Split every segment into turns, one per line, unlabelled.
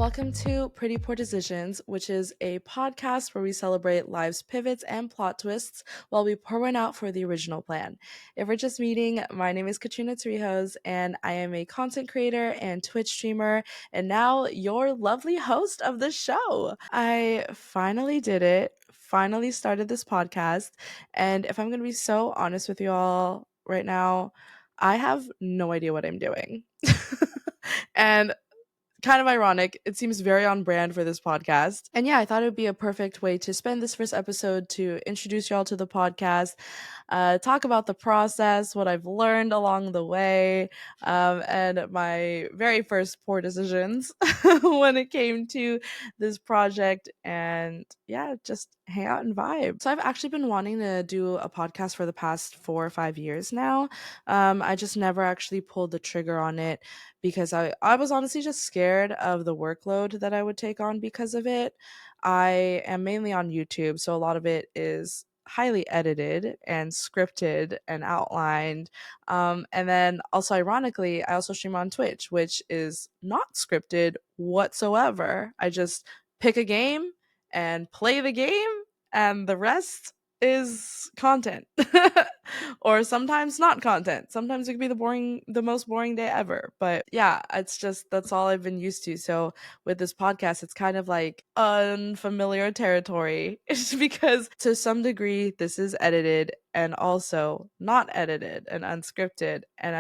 Welcome to Pretty Poor Decisions, which is a podcast where we celebrate life's pivots and plot twists while we pour one out for the original plan. If we're just meeting, my name is Katrina, and I am a content creator and Twitch streamer, and now your lovely host of the show. I finally did it, finally started this podcast, and if I'm going to be so honest with you all right now, I have no idea what I'm doing. And kind of ironic. It seems very on brand for this podcast. And yeah, I thought it would be a perfect way to spend this first episode to introduce y'all to the podcast, talk about the process, what I've learned along the way, and my very first poor decisions when it came to this project. And yeah, just hang out and vibe. So I've actually been wanting to do a podcast for the past 4 or 5 years now. I just never actually pulled the trigger on it because I was honestly just scared of the workload that I would take on because of it. I am mainly on YouTube, so a lot of it is highly edited and scripted and outlined. And then also, ironically, I also stream on Twitch, which is not scripted whatsoever. I just pick a game and play the game, and the rest is content. Or sometimes not content. Sometimes it could be the most boring day ever. But yeah, it's just that's all I've been used to. So with this podcast, it's kind of like unfamiliar territory. It's because to some degree this is edited and also not edited and unscripted. And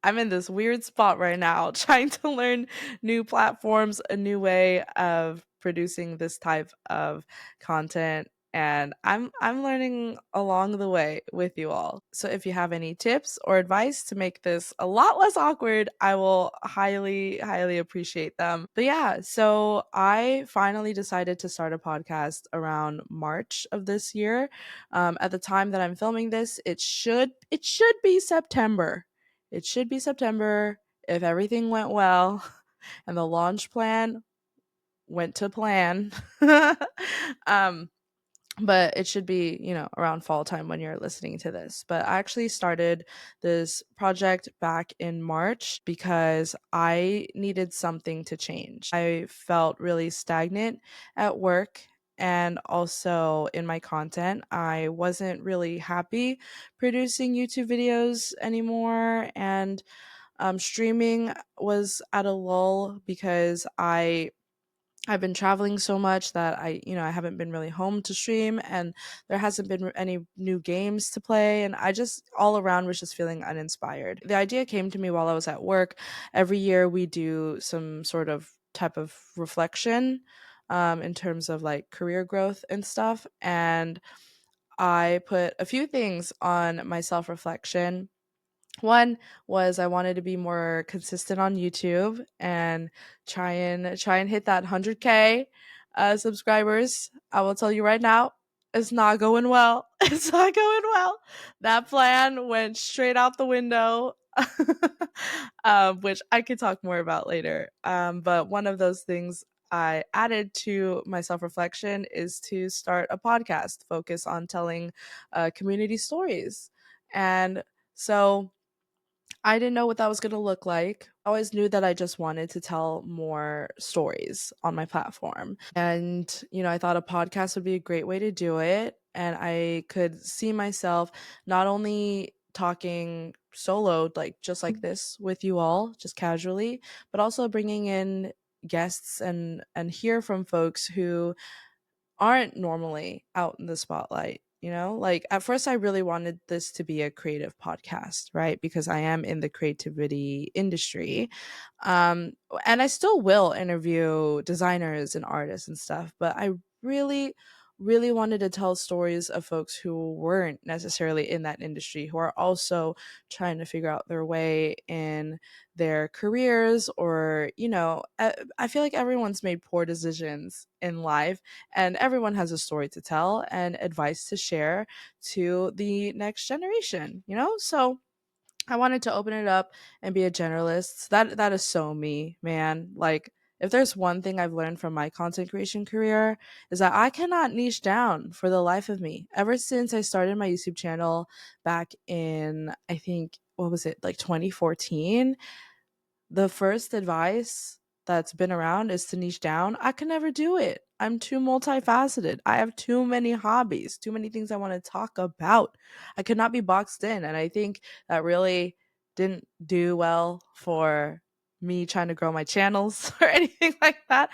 I'm in this weird spot right now trying to learn new platforms, a new way of producing this type of content, and I'm learning along the way with you all. So if you have any tips or advice to make this a lot less awkward, I will highly appreciate them. But yeah, so I finally decided to start a podcast around March of this year. At the time that I'm filming this, it should be September. It should be September if everything went well and the launch plan went to plan. um, but it should be, around fall time when you're listening to this. But I actually started this project back in March because I needed something to change. I felt really stagnant at work and also in my content. I wasn't really happy producing YouTube videos anymore, and streaming was at a lull because I've been traveling so much that I haven't been really home to stream, and there hasn't been any new games to play, and I just all around was just feeling uninspired. The idea came to me while I was at work. Every year we do some sort of type of reflection in terms of like career growth and stuff, and I put a few things on my self-reflection. One was I wanted to be more consistent on YouTube and try and hit that 100K subscribers. I will tell you right now, it's not going well. It's not going well. That plan went straight out the window, which I could talk more about later. But one of those things I added to my self reflection is to start a podcast focus on telling community stories. And so I didn't know what that was going to look like. I always knew that I just wanted to tell more stories on my platform. And, I thought a podcast would be a great way to do it. And I could see myself not only talking solo, like just like this with you all, just casually, but also bringing in guests and hear from folks who aren't normally out in the spotlight. Like at first I really wanted this to be a creative podcast, right? Because I am in the creativity industry. um and I still will interview designers and artists and stuff, but I really wanted to tell stories of folks who weren't necessarily in that industry, who are also trying to figure out their way in their careers, or I feel like everyone's made poor decisions in life, and everyone has a story to tell and advice to share to the next generation, so I wanted to open it up and be a generalist. That is so me, man. Like if there's one thing I've learned from my content creation career is that I cannot niche down for the life of me. Ever since I started my YouTube channel back in, I think, what was it, like 2014, the first advice that's been around is to niche down. I can never do it. I'm too multifaceted. I have too many hobbies, too many things I want to talk about. I could not be boxed in. And I think that really didn't do well for me trying to grow my channels or anything like that.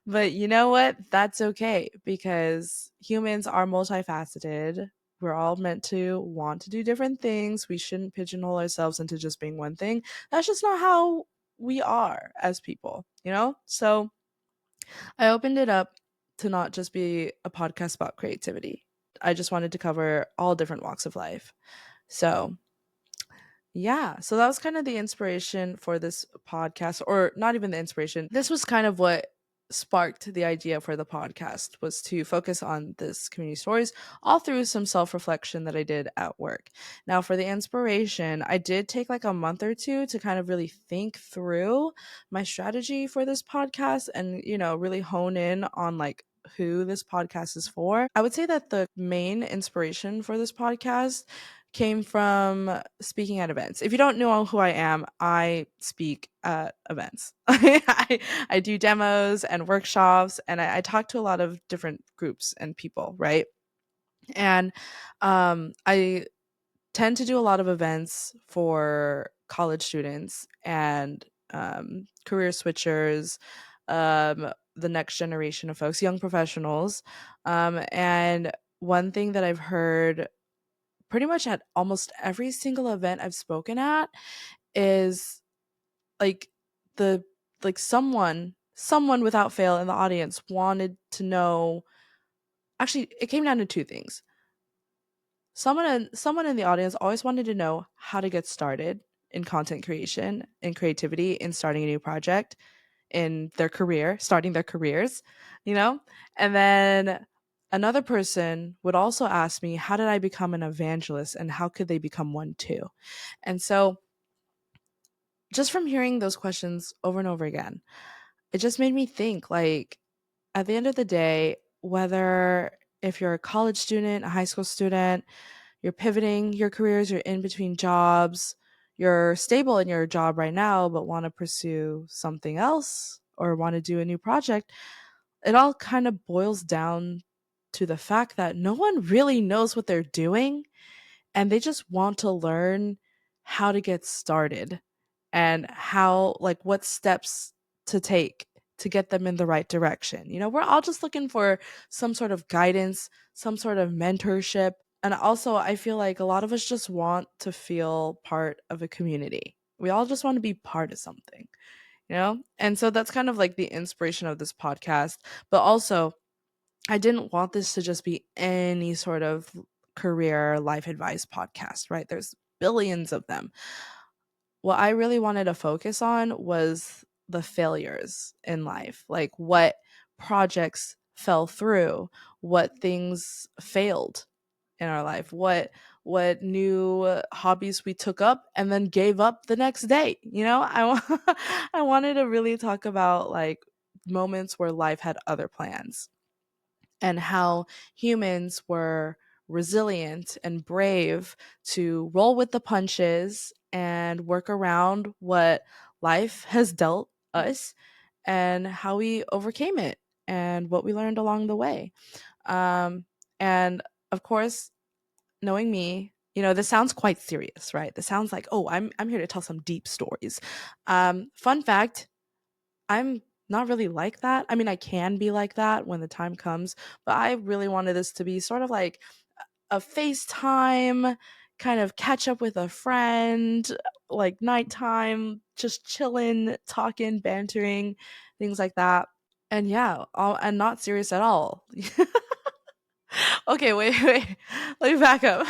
But you know what? That's okay because humans are multifaceted. We're all meant to want to do different things. We shouldn't pigeonhole ourselves into just being one thing. That's just not how we are as people, you know? So I opened it up to not just be a podcast about creativity. I just wanted to cover all different walks of life. So yeah, so that was kind of the inspiration for this podcast, or not even the inspiration. This was kind of what sparked the idea for the podcast, was to focus on this community stories all through some self-reflection that I did at work. Now, for the inspiration, I did take like a month or two to kind of really think through my strategy for this podcast and, really hone in on like who this podcast is for. I would say that the main inspiration for this podcast came from speaking at events. If you don't know who I am, I speak at events. I do demos and workshops, and I talk to a lot of different groups and people, right? And I tend to do a lot of events for college students and career switchers, the next generation of folks, young professionals. And one thing that I've heard pretty much at almost every single event I've spoken at is like the someone without fail in the audience wanted to know. Actually, it came down to two things. Someone in the audience always wanted to know how to get started in content creation and creativity in starting a new project in their career, starting their careers, you know? And then another person would also ask me, how did I become an evangelist and how could they become one too? And so just from hearing those questions over and over again, it just made me think like at the end of the day, whether if you're a college student, a high school student, you're pivoting your careers, you're in between jobs, you're stable in your job right now, but want to pursue something else or want to do a new project, it all kind of boils down to the fact that no one really knows what they're doing and they just want to learn how to get started and how, like, what steps to take to get them in the right direction. We're all just looking for some sort of guidance, some sort of mentorship. And also, I feel like a lot of us just want to feel part of a community. We all just want to be part of something, you know? And so that's kind of like the inspiration of this podcast. But also, I didn't want this to just be any sort of career life advice podcast, right? There's billions of them. What I really wanted to focus on was the failures in life, like what projects fell through, what things failed in our life, what new hobbies we took up and then gave up the next day. I wanted to really talk about like moments where life had other plans and how humans were resilient and brave to roll with the punches and work around what life has dealt us and how we overcame it and what we learned along the way. And of course, knowing me, this sounds quite serious, right? This sounds like, oh, I'm here to tell some deep stories. Fun fact, I'm not really like that. I mean, I can be like that when the time comes, but I really wanted this to be sort of like a FaceTime kind of catch up with a friend, like nighttime, just chilling, talking, bantering, things like that. And yeah, and not serious at all. Okay, wait. Let me back up.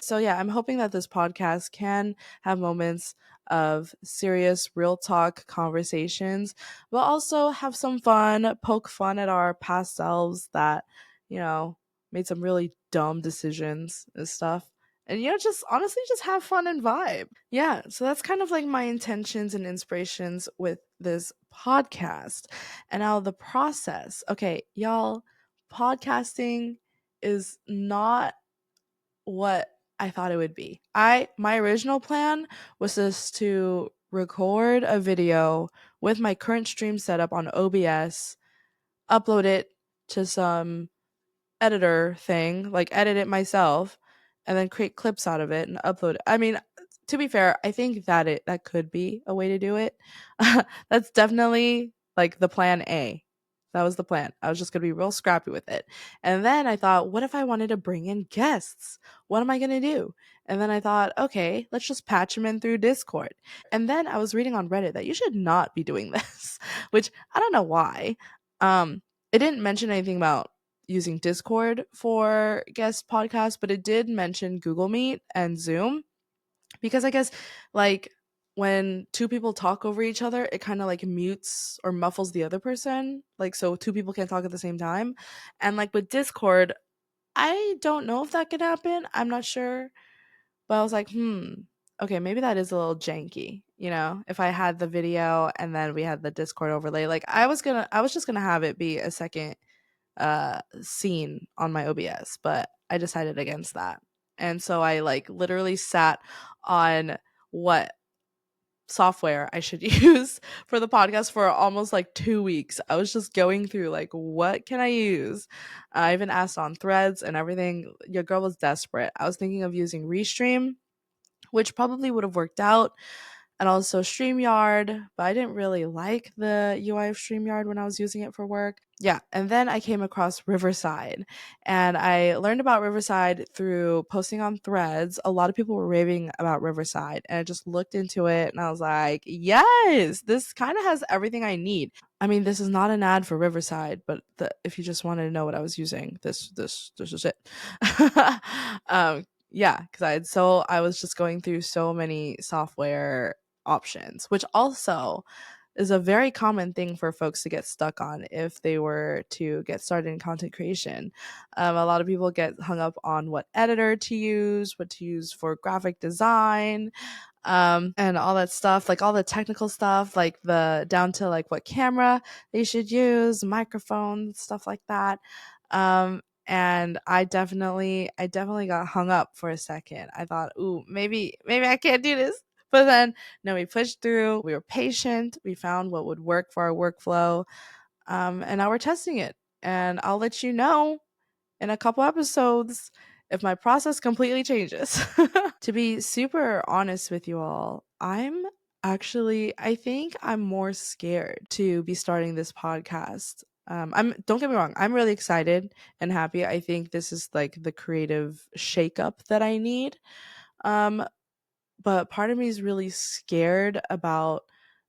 So yeah, I'm hoping that this podcast can have moments of serious, real talk conversations, but also have some fun, poke fun at our past selves that, you know, made some really dumb decisions and stuff. And just honestly just have fun and vibe. Yeah, so that's kind of like my intentions and inspirations with this podcast. And now the process. Okay, y'all, podcasting is not what I thought it would be. My original plan was just to record a video with my current stream setup on OBS, upload it to some editor thing, like edit it myself, and then create clips out of it and upload it. I mean, to be fair, I think that could be a way to do it. That's definitely like the plan A. That was the plan. I was just gonna be real scrappy with it. And then I thought, what if I wanted to bring in guests? What am I gonna do? And then I thought, okay, let's just patch them in through Discord. And then I was reading on Reddit that you should not be doing this, which I don't know why. It didn't mention anything about using Discord for guest podcasts, but it did mention Google Meet and Zoom because I guess like when two people talk over each other, it kind of like mutes or muffles the other person. Like so two people can't talk at the same time. And like with Discord, I don't know if that could happen. I'm not sure. But I was like, okay, maybe that is a little janky, if I had the video and then we had the Discord overlay. Like I was just gonna have it be a second scene on my OBS, but I decided against that. And so I like literally sat on what software I should use for the podcast for almost like 2 weeks. I was just going through like what can I use? I even asked on threads and everything. Your girl was desperate. I was thinking of using Restream, which probably would have worked out, and also StreamYard, but I didn't really like the UI of StreamYard when I was using it for work. Yeah, and then I came across Riverside, and I learned about Riverside through posting on threads. A lot of people were raving about Riverside, and I just looked into it and I was like, yes, this kind of has everything I need. I mean, this is not an ad for Riverside, but if you just wanted to know what I was using, this is it. Yeah, because I was just going through so many software options, which also is a very common thing for folks to get stuck on if they were to get started in content creation. A lot of people get hung up on what editor to use, what to use for graphic design, and all that stuff, like all the technical stuff, like the down to like what camera they should use, microphone, stuff like that. And I definitely got hung up for a second. I thought, ooh, maybe I can't do this. But then no, we pushed through, we were patient, we found what would work for our workflow. And now we're testing it. And I'll let you know in a couple episodes if my process completely changes. To be super honest with you all, I think I'm more scared to be starting this podcast. Don't get me wrong, I'm really excited and happy. I think this is like the creative shakeup that I need. Um, but part of me is really scared about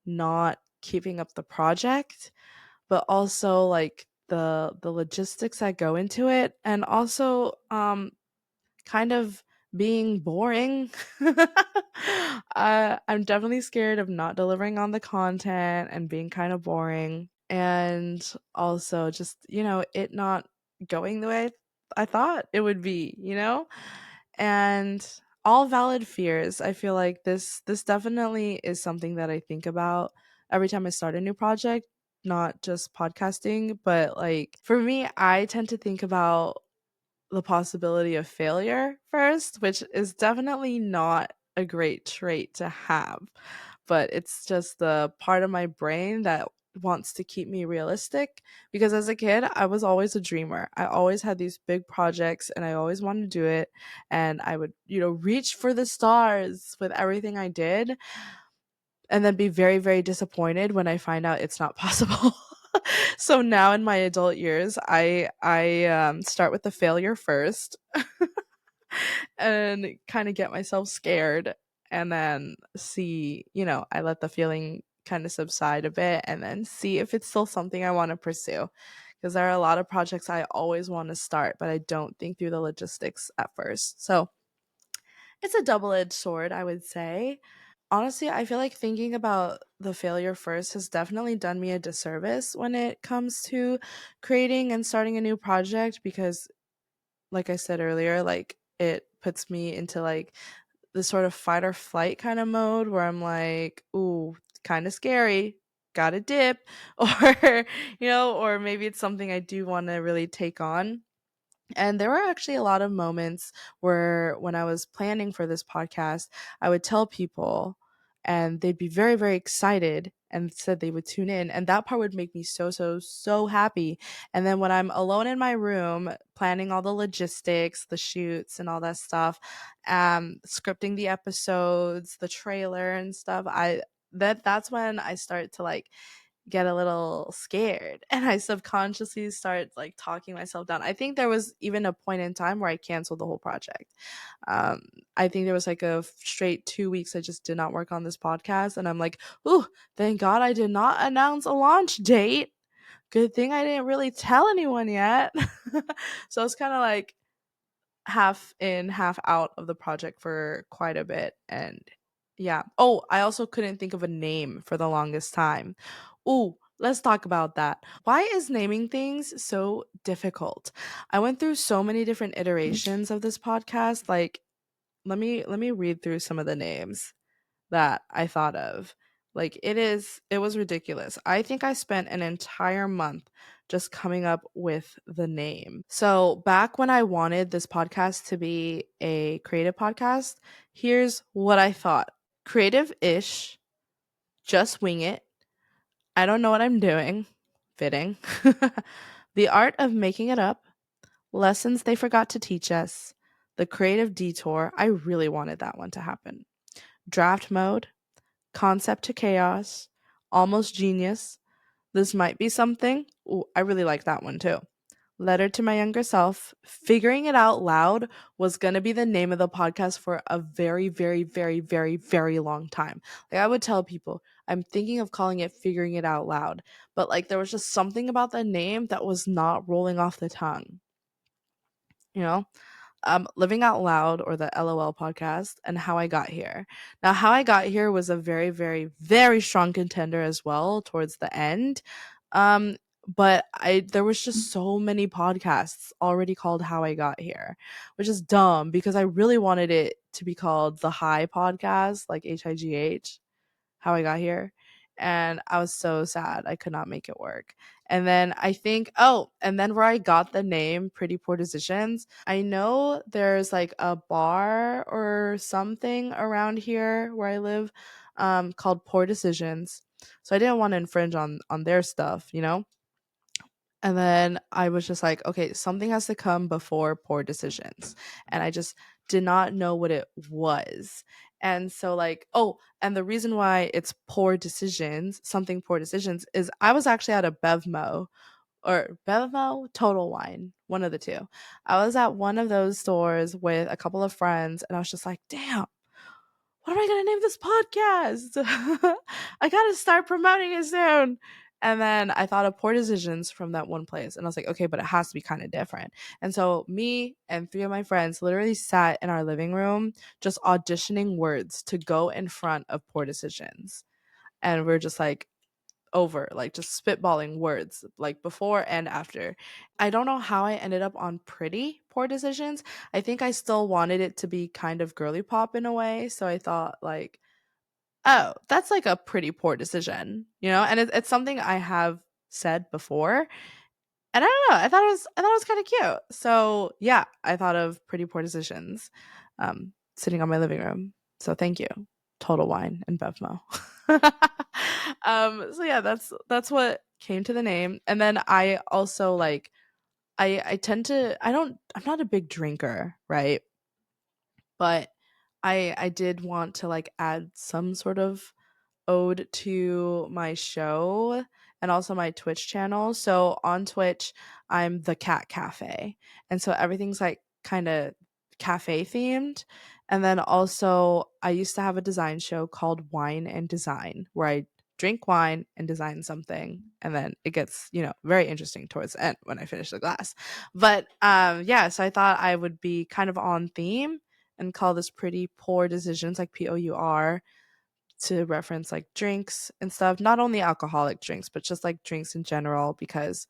not keeping up the project, but also like the logistics that go into it, and also kind of being boring. I'm definitely scared of not delivering on the content and being kind of boring. And also just, it not going the way I thought it would be. And all valid fears. I feel like this definitely is something that I think about every time I start a new project, not just podcasting, but like for me, I tend to think about the possibility of failure first, which is definitely not a great trait to have. But it's just the part of my brain that wants to keep me realistic because as a kid, I was always a dreamer. I always had these big projects and I always wanted to do it. And I would, reach for the stars with everything I did and then be very, very disappointed when I find out it's not possible. So now in my adult years, I start with the failure first and kind of get myself scared, and then see, I let the feeling kind of subside a bit, and then see if it's still something I want to pursue. Because there are a lot of projects I always want to start, but I don't think through the logistics at first. So it's a double edged sword, I would say. Honestly, I feel like thinking about the failure first has definitely done me a disservice when it comes to creating and starting a new project because, like I said earlier, like it puts me into like the sort of fight or flight kind of mode where I'm like, ooh, kind of scary, gotta dip, or, or maybe it's something I do want to really take on. And there were actually a lot of moments where, when I was planning for this podcast, I would tell people and they'd be very, very excited. and said they would tune in. And that part would make me so, so, so happy. And then when I'm alone in my room, planning all the logistics, the shoots, and all that stuff, scripting the episodes, the trailer and stuff, that's when I start to like get a little scared and I subconsciously start like talking myself down. I think there was even a point in time where I canceled the whole project. Um, I think there was like a straight 2 weeks I just did not work on this podcast. And I'm like, ooh, thank God I did not announce a launch date. Good thing I didn't really tell anyone yet. So it's kind of like half in, half out of the project for quite a bit. And yeah. Oh, I also couldn't think of a name for the longest time. Ooh, let's talk about that. Why is naming things so difficult? I went through so many different iterations of this podcast. Like, let me read through some of the names that I thought of. Like it was ridiculous. I think I spent an entire month just coming up with the name. So, back when I wanted this podcast to be a creative podcast, here's what I thought. Creative-ish, just wing it. I don't know what I'm doing. Fitting. The art of making it up. Lessons they forgot to teach us. The creative detour. I really wanted that one to happen. Draft mode. Concept to chaos, almost genius. This might be something. Ooh, I really like that one too. Letter to my younger self. Figuring it out loud was going to be the name of the podcast for a very, very, very, very, very long time. Like I would tell people, I'm thinking of calling it Figuring It Out Loud. But like there was just something about the name that was not rolling off the tongue, you know? Living Out Loud or the LOL podcast and How I Got Here. Now, How I Got Here was a very, very, very strong contender as well towards the end. Um, but I there was just so many podcasts already called How I Got Here, which is dumb because I really wanted it to be called The High Podcast, like HIGH, How I Got Here. And I was so sad I could not make it work. And then I think, oh, and then where I got the name Pretty Poor Decisions, I know there's like a bar or something around here where I live called Poor Decisions. So I didn't want to infringe on their stuff, you know? And then I was just like, okay, something has to come before Poor Decisions. And I just did not know what it was. And so, like, oh, and the reason why it's Poor Decisions, something Poor Decisions, is I was actually at a Bevmo or Bevmo Total Wine, one of the two. I was at one of those stores with a couple of friends, and I was just like, damn, what am I gonna name this podcast? I gotta start promoting it soon. And then I thought of Poor Decisions from that one place. And I was like, okay, but it has to be kind of different. And so me and three of my friends literally sat in our living room just auditioning words to go in front of Poor Decisions. And we're just like, over like just spitballing words like before and after. I don't know how I ended up on Pretty Poor Decisions. I think I still wanted it to be kind of girly pop in a way, so I thought like, oh, that's like a pretty poor decision, you know? And it's something I have said before. And I don't know, I thought it was kind of cute. So yeah, I thought of Pretty Poor Decisions sitting on my living room. So thank you, Total Wine and Bevmo. So yeah, that's what came to the name. And then I also like I tend to I'm not a big drinker, right? But I did want to like add some sort of ode to my show and also my Twitch channel. So on Twitch, I'm the Cat Cafe. And so everything's like kind of cafe themed. And then also, I used to have a design show called Wine and Design where I drink wine and design something. And then it gets, very interesting towards the end when I finish the glass. But yeah, so I thought I would be kind of on theme and call this Pretty Poor Decisions, like POUR, to reference like drinks and stuff, not only alcoholic drinks, but just like drinks in general, because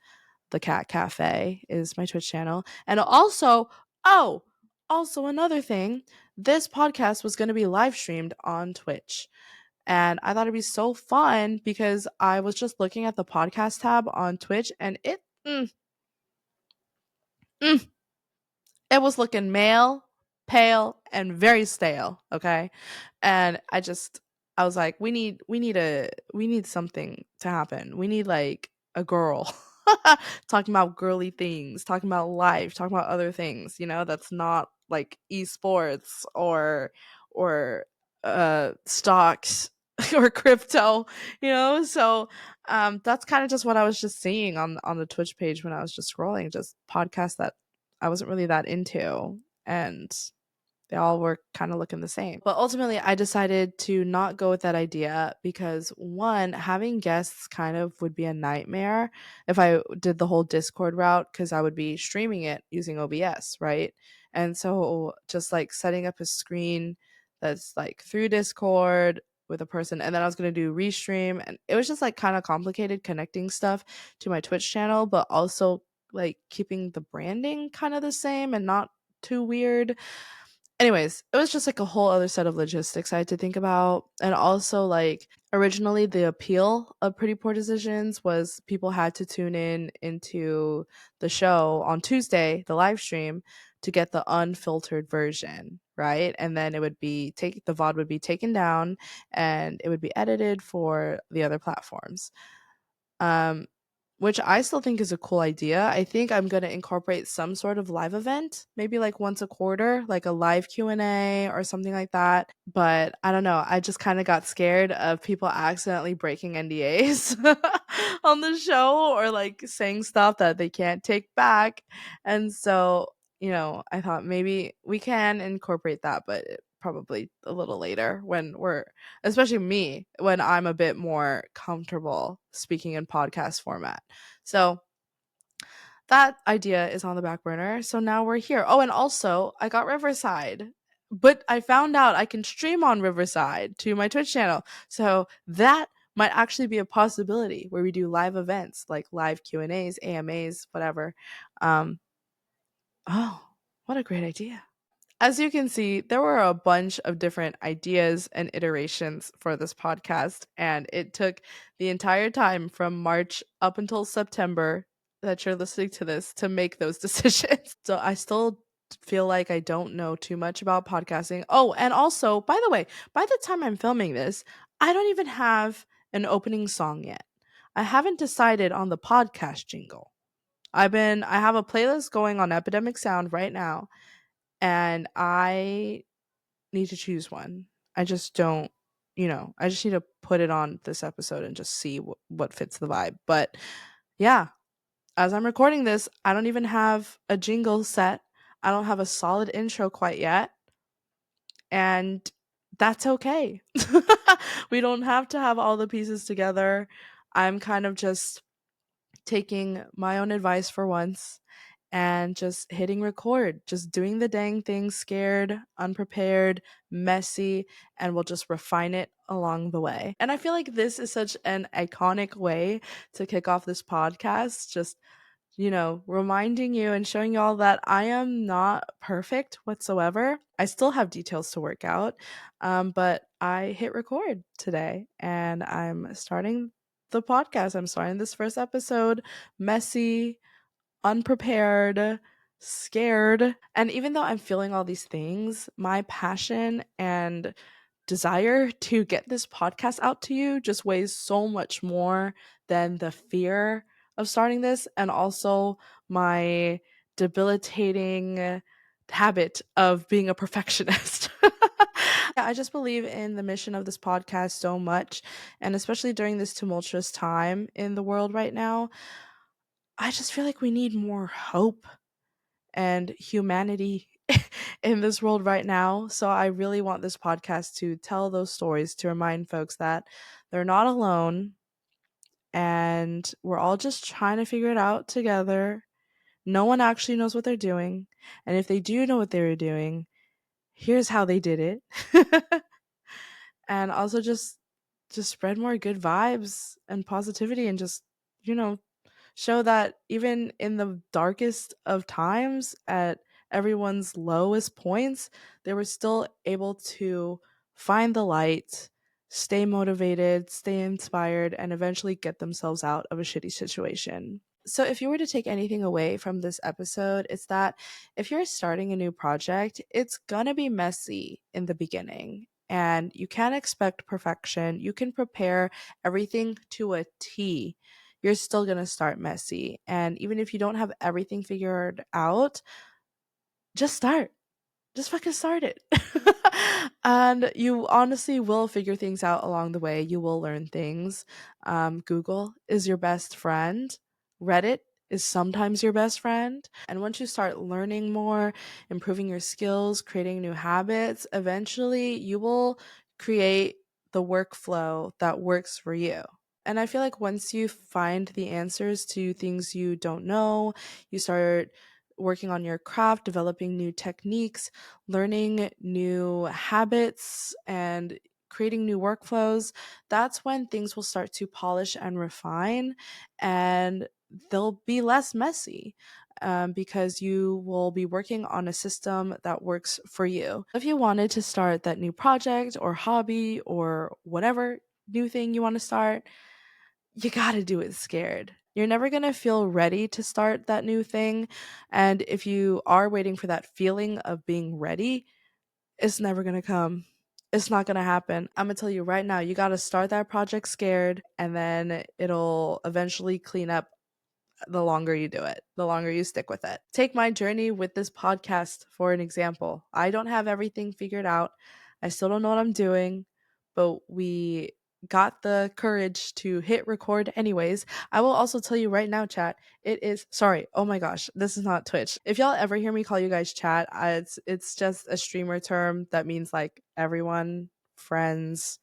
the Cat Cafe is my Twitch channel. And also, oh, also another thing, this podcast was going to be live streamed on Twitch. And I thought it'd be so fun because I was just looking at the podcast tab on Twitch and mm, it was looking male, pale, and very stale. Okay. And I just I was like, we need something to happen. We need like a girl talking about girly things, talking about life, talking about other things, you know, that's not like esports or stocks or crypto, you know? So that's kind of just what I was just seeing on the Twitch page when I was just scrolling, just podcasts that I wasn't really that into. And they all were kind of looking the same. But ultimately, I decided to not go with that idea because one, having guests kind of would be a nightmare if I did the whole Discord route because I would be streaming it using OBS, right? And so just like setting up a screen that's like through Discord with a person, and then I was going to do restream, and it was just like kind of complicated connecting stuff to my Twitch channel, but also like keeping the branding kind of the same and not too weird. Anyways, it was just like a whole other set of logistics I had to think about. And also, like, originally the appeal of Pretty Poor Decisions was people had to tune in into the show on Tuesday, the live stream, to get the unfiltered version, right? And then it would be the VOD would be taken down and it would be edited for the other platforms. Um, which I still think is a cool idea. I think I'm going to incorporate some sort of live event, maybe like once a quarter, like a live Q&A or something like that. But I don't know, I just kind of got scared of people accidentally breaking NDAs on the show or like saying stuff that they can't take back. And so, you know, I thought maybe we can incorporate that, but probably a little later when we're, especially me, when I'm a bit more comfortable speaking in podcast format. So that idea is on the back burner. So now we're here. Oh, and also I got Riverside, but I found out I can stream on Riverside to my Twitch channel. So that might actually be a possibility where we do live events like live Q&As, AMAs, whatever. Um, oh, what a great idea. As you can see, there were a bunch of different ideas and iterations for this podcast, and it took the entire time from March up until September that you're listening to this to make those decisions. So I still feel like I don't know too much about podcasting. Oh, and also, by the way, by the time I'm filming this, I don't even have an opening song yet. I haven't decided on the podcast jingle. I have a playlist going on Epidemic Sound right now, and I need to choose one. I just don't, you know, I just need to put it on this episode and just see what fits the vibe. But yeah, as I'm recording this, I don't even have a jingle set. I don't have a solid intro quite yet. And that's okay. We don't have to have all the pieces together. I'm kind of just taking my own advice for once and just hitting record, just doing the dang thing, scared, unprepared, messy, and we'll just refine it along the way. And I feel like this is such an iconic way to kick off this podcast. Just, you know, reminding you and showing you all that I am not perfect whatsoever. I still have details to work out, but I hit record today and I'm starting the podcast. I'm starting this first episode messy, unprepared, scared. And even though I'm feeling all these things, my passion and desire to get this podcast out to you just weighs so much more than the fear of starting this and also my debilitating habit of being a perfectionist. Yeah, I just believe in the mission of this podcast so much. And especially during this tumultuous time in the world right now, I just feel like we need more hope and humanity in this world right now. So I really want this podcast to tell those stories to remind folks that they're not alone and we're all just trying to figure it out together. No one actually knows what they're doing. And if they do know what they were doing, here's how they did it. And also just spread more good vibes and positivity and just, you know, show that even in the darkest of times, at everyone's lowest points, they were still able to find the light, stay motivated, stay inspired, and eventually get themselves out of a shitty situation. So, if you were to take anything away from this episode, it's that if you're starting a new project, it's gonna be messy in the beginning. and you can't expect perfection. You can prepare everything to a T. You're still going to start messy. And even if you don't have everything figured out, just start. Just fucking start it. And you honestly will figure things out along the way. You will learn things. Google is your best friend. Reddit is sometimes your best friend. And once you start learning more, improving your skills, creating new habits, eventually you will create the workflow that works for you. And I feel like once you find the answers to things you don't know, you start working on your craft, developing new techniques, learning new habits, and creating new workflows, that's when things will start to polish and refine, and they'll be less messy. Because you will be working on a system that works for you. If you wanted to start that new project or hobby or whatever new thing you want to start, you gotta do it scared. You're never gonna feel ready to start that new thing. And if you are waiting for that feeling of being ready, it's never gonna come. It's not gonna happen. I'm gonna tell you right now, you gotta start that project scared, and then it'll eventually clean up the longer you do it, the longer you stick with it. Take my journey with this podcast for an example. I don't have everything figured out. I still don't know what I'm doing, but we got the courage to hit record anyways. I will also tell you right now, chat, it is sorry. Oh my gosh, this is not Twitch. If y'all ever hear me call you guys chat, it's just a streamer term that means like everyone, friends,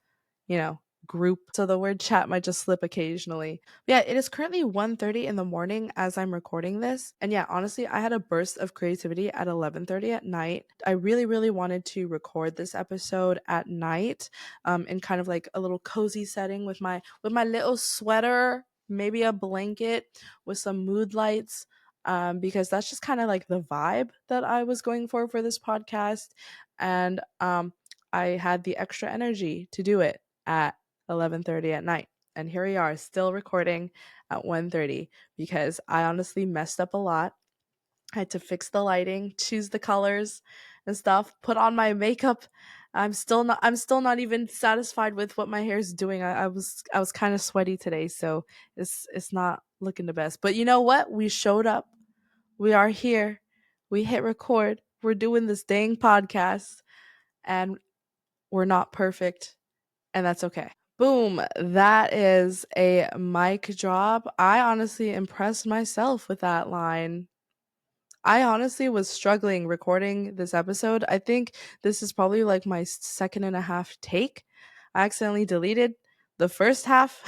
you know, group. So the word chat might just slip occasionally. Yeah, it is currently 1:30 in the morning as I'm recording this. And yeah, honestly, I had a burst of creativity at 11:30 at night. I really, really wanted to record this episode at night, in kind of like a little cozy setting with my little sweater, maybe a blanket with some mood lights. Because that's just kind of like the vibe that I was going for this podcast. And I had the extra energy to do it at 11:30 at night. And here we are still recording at 1:30 because I honestly messed up a lot. I had to fix the lighting, choose the colors and stuff, put on my makeup. I'm still not even satisfied with what my hair is doing. I was kind of sweaty today, so it's not looking the best. But you know what? We showed up. We are here. We hit record. We're doing this dang podcast, and we're not perfect, and that's okay. Boom. That is a mic drop. I honestly impressed myself with that line. I honestly was struggling recording this episode. I think this is probably like my second and a half take. I accidentally deleted the first half.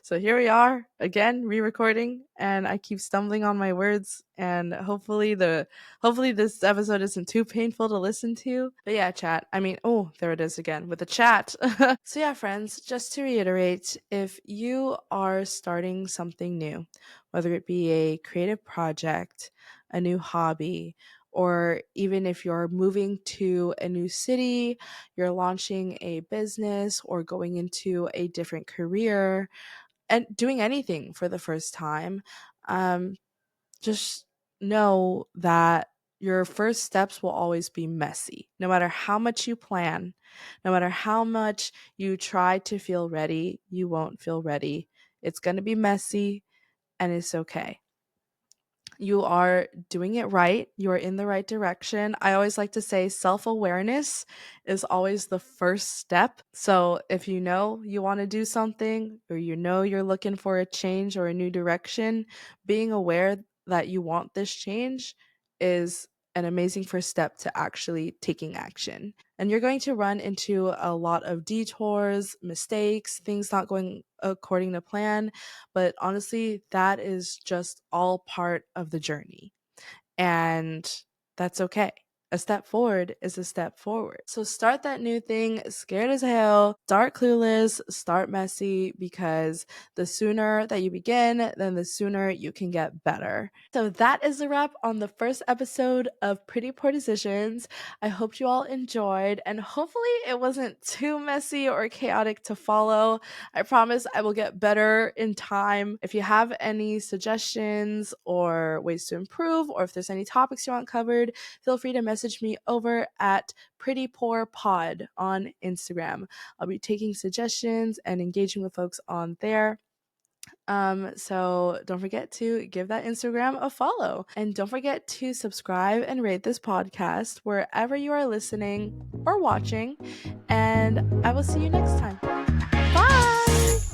So here we are again re-recording, and I keep stumbling on my words, and hopefully this episode isn't too painful to listen to. But yeah, chat. I mean, oh, there it is again with the chat. So yeah, friends, just to reiterate, if you are starting something new, whether it be a creative project, a new hobby, or even if you're moving to a new city, you're launching a business or going into a different career and doing anything for the first time, um, just know that your first steps will always be messy. No matter how much you plan, no matter how much you try to feel ready, you won't feel ready. It's going to be messy, and it's okay. You are doing it right. You are in the right direction. I always like to say self awareness is always the first step. So if you know you want to do something, or you know you're looking for a change or a new direction, being aware that you want this change is an amazing first step to actually taking action. And you're going to run into a lot of detours, mistakes, things not going according to plan, but honestly, that is just all part of the journey. And that's okay. A step forward is a step forward. So start that new thing scared as hell, start clueless, start messy, because the sooner that you begin, then the sooner you can get better. So that is a wrap on the first episode of Pretty Poor Decisions. I hope you all enjoyed, and hopefully it wasn't too messy or chaotic to follow. I promise I will get better in time. If you have any suggestions or ways to improve, or if there's any topics you want covered, feel free to message message me over at Pretty Poor Pod on Instagram. I'll be taking suggestions and engaging with folks on there. So don't forget to give that Instagram a follow. And don't forget to subscribe and rate this podcast wherever you are listening or watching. And I will see you next time. Bye!